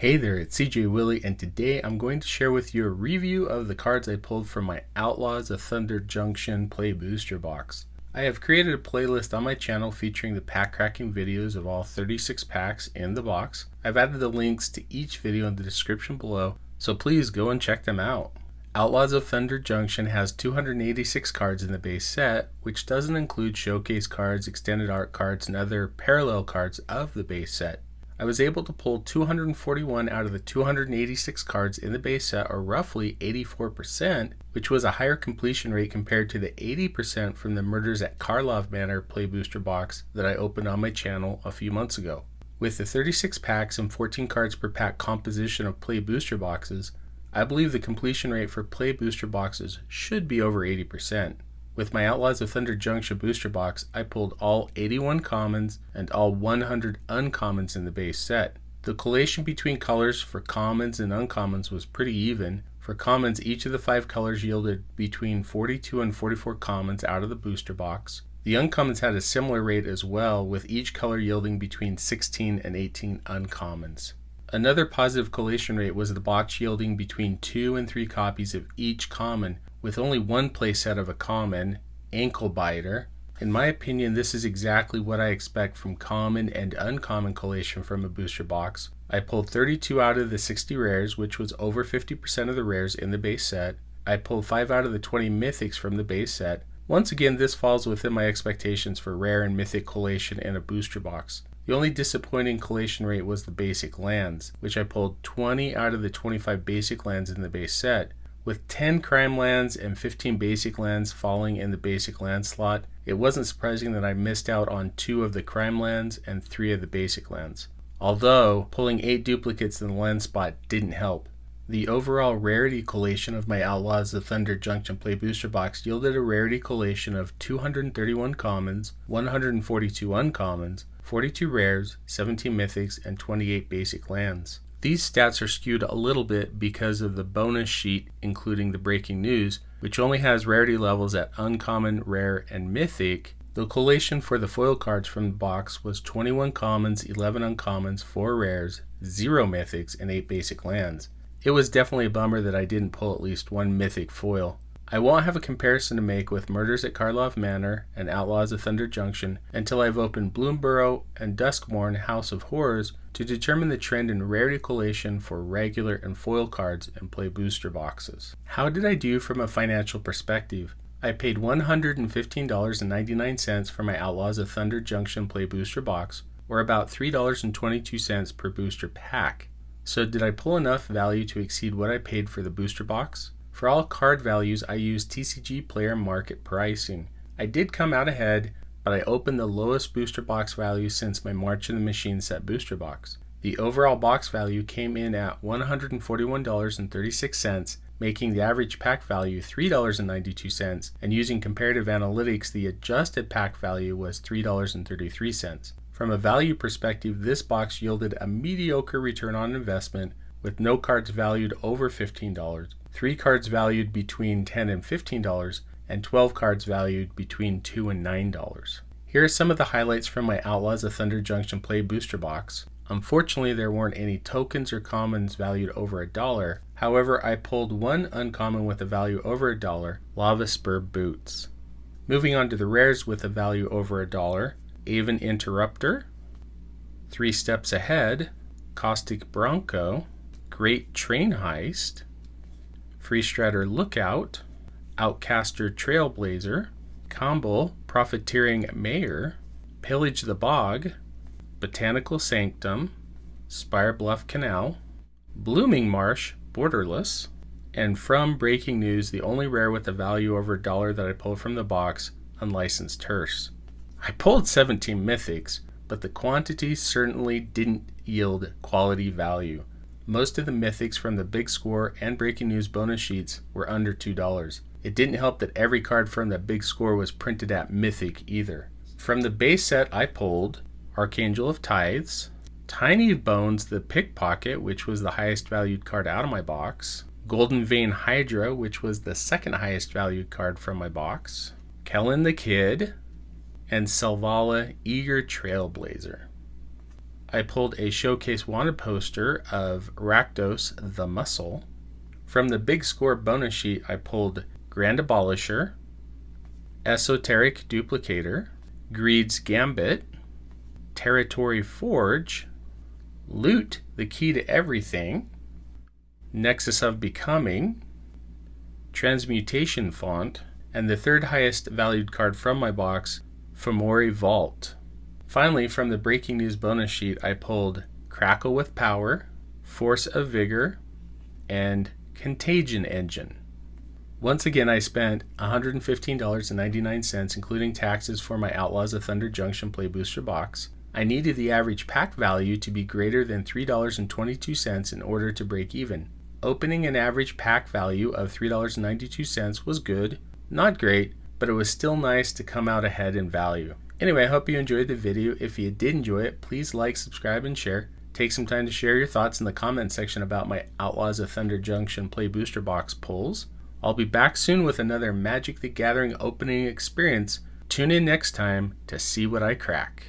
Hey there, it's CJ Willie, and today I'm going to share with you a review of the cards I pulled from my Outlaws of Thunder Junction Play Booster box. I have created a playlist on my channel featuring the pack cracking videos of all 36 packs in the box. I've added the links to each video in the description below, so please go and check them out. Outlaws of Thunder Junction has 286 cards in the base set, which doesn't include showcase cards, extended art cards, and other parallel cards of the base set. I was able to pull 241 out of the 286 cards in the base set, or roughly 84%, which was a higher completion rate compared to the 80% from the Murders at Karlov Manor Play Booster box that I opened on my channel a few months ago. With the 36 packs and 14 cards per pack composition of Play Booster boxes, I believe the completion rate for Play Booster boxes should be over 80%. With my Outlaws of Thunder Junction booster box, I pulled all 81 commons and all 100 uncommons in the base set. The collation between colors for commons and uncommons was pretty even. For commons, each of the 5 colors yielded between 42 and 44 commons out of the booster box. The uncommons had a similar rate as well, with each color yielding between 16 and 18 uncommons. Another positive collation rate was the box yielding between 2 and 3 copies of each common, with only one playset of a common, Ankle Biter. In my opinion, this is exactly what I expect from common and uncommon collation from a booster box. I pulled 32 out of the 60 rares, which was over 50% of the rares in the base set. I pulled 5 out of the 20 mythics from the base set. Once again, this falls within my expectations for rare and mythic collation in a booster box. The only disappointing collation rate was the basic lands, which I pulled 20 out of the 25 basic lands in the base set. With 10 crime lands and 15 basic lands falling in the basic land slot, it wasn't surprising that I missed out on 2 of the crime lands and 3 of the basic lands. Although, pulling 8 duplicates in the land spot didn't help. The overall rarity collation of my Outlaws of Thunder Junction Play Booster box yielded a rarity collation of 231 commons, 142 uncommons, 42 rares, 17 mythics, and 28 basic lands. These stats are skewed a little bit because of the bonus sheet including the breaking news, which only has rarity levels at uncommon, rare, and mythic. The collation for the foil cards from the box was 21 commons, 11 uncommons, 4 rares, 0 mythics, and 8 basic lands. It was definitely a bummer that I didn't pull at least one mythic foil. I won't have a comparison to make with Murders at Karlov Manor and Outlaws of Thunder Junction until I've opened Bloomburrow and Duskmourn House of Horrors to determine the trend in rarity collation for regular and foil cards and play booster boxes. How did I do from a financial perspective? I paid $115.99 for my Outlaws of Thunder Junction Play Booster box, or about $3.22 per booster pack. So did I pull enough value to exceed what I paid for the booster box? For all card values, I used TCG Player Market pricing. I did come out ahead, but I opened the lowest booster box value since my March of the Machine set booster box. The overall box value came in at $141.36, making the average pack value $3.92, and using comparative analytics, the adjusted pack value was $3.33. From a value perspective, this box yielded a mediocre return on investment, with no cards valued over $15, 3 cards valued between $10 and $15, and 12 cards valued between $2 and $9. Here are some of the highlights from my Outlaws of Thunder Junction Play Booster box. Unfortunately, there weren't any tokens or commons valued over $1. However, I pulled one uncommon with a value over $1, Lava Spur Boots. Moving on to the rares with a value over $1, Avon Interrupter, 3 Steps Ahead, Caustic Bronco, Great Train Heist, Freestrader Lookout, Outcaster Trailblazer, Combo Profiteering Mayor, Pillage the Bog, Botanical Sanctum, Spire Bluff Canal, Blooming Marsh Borderless, and from Breaking News, the only rare with a value over $1 that I pulled from the box, Unlicensed Hearse. I pulled 17 mythics, but the quantity certainly didn't yield quality value. Most of the mythics from the Big Score and Breaking News bonus sheets were under $2. It didn't help that every card from the Big Score was printed at mythic either. From the base set, I pulled Archangel of Tithes, Tiny Bones the Pickpocket, which was the highest valued card out of my box, Golden Vein Hydra, which was the second highest valued card from my box, Kellen the Kid, and Selvala Eager Trailblazer. I pulled a showcase wanted poster of Rakdos the Muscle. From the Big Score bonus sheet, I pulled Grand Abolisher, Esoteric Duplicator, Greed's Gambit, Territory Forge, Loot, the Key to Everything, Nexus of Becoming, Transmutation Font, and the third highest valued card from my box, Fomori Vault. Finally, from the Breaking News bonus sheet, I pulled Crackle with Power, Force of Vigor, and Contagion Engine. Once again, I spent $115.99, including taxes, for my Outlaws of Thunder Junction Play Booster box. I needed the average pack value to be greater than $3.22 in order to break even. Opening an average pack value of $3.92 was good, not great, but it was still nice to come out ahead in value. Anyway, I hope you enjoyed the video. If you did enjoy it, please like, subscribe, and share. Take some time to share your thoughts in the comment section about my Outlaws of Thunder Junction Play Booster box pulls. I'll be back soon with another Magic the Gathering opening experience. Tune in next time to see what I crack.